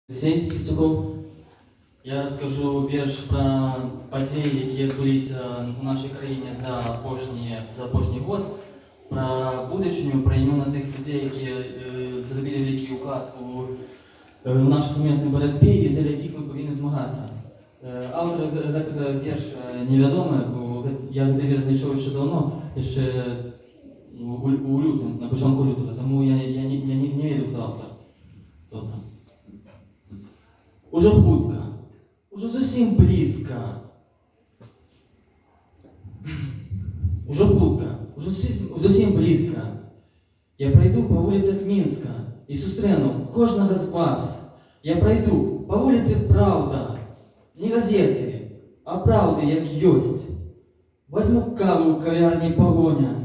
Алексей Пиццуков. Я розкажу вірш про події, які відбулися у нашій країні за апошній год, про будущее, про імена тих людей, які зробили великий уклад у нашій сумісній боротьбі і за яких ми повинні змагатися. Автор цього вірша невідомий, я цей вірш знайшов ще давно, ще у лютому, на початку лютого, тому я не веду, хто автор. Уже хутко, уже зовсім близько. Уже хутко, уже зовсім близько. Я пройду по вулицях Мінська і зустріну кожного з вас. Я пройду по вулиці Правда, не газети, а правди, як єсть. Возьму каву у кав'ярні Погоня,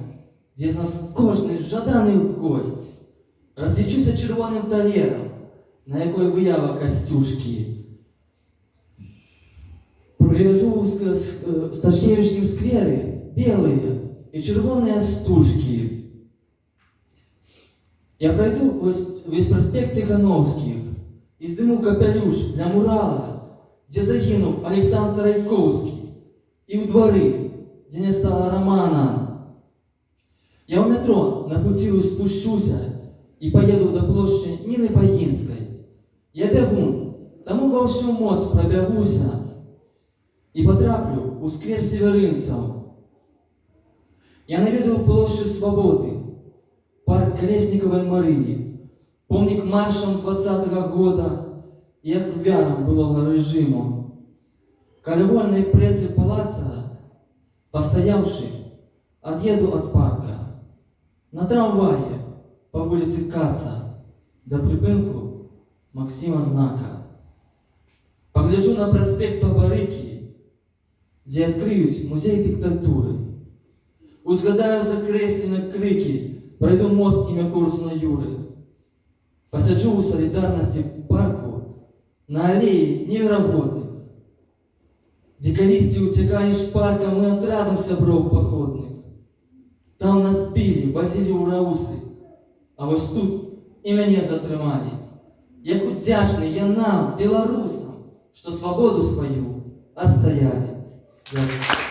де з нас кожний жаданий гость. Розлічуся червоним талером, на якой виява Костюшки. Провяжу в Сташкевичском сквере белые и червоные стужки. Я пройду весь проспект Тихановских и сдыму капелюш для мурала, где загинул Александр Райковский, и у дворы, где не стало романа. Я в метро на путилу спущуся и поеду до площади Нины Погинской. Я бегун, тому во всю моц пробягуся и потраплю у сквер Северинцев. Я наведу площадь Свободы, парк Колесниковой Марии, помник маршам 20-го года и ахвярам былого режиму. Каля вольной прессы палаца, постоявший, отъеду от парка. На трамвае по улице Каца до припинку Максима Знака. Погляджу на проспект Бабарики, где открыють музей диктатуры. Узгадаю закрестины крики, пройду мост ім'я Корсуна Юры. Посаджу у солидарности в парку на аллее невероятных. Диколисти утекаешь парком и отрадом сябров походных. Там нас били, возили у раусы, а ось тут і мене затримали. Як удячний я нам, белорусам, что свободу свою отстояли. Yeah.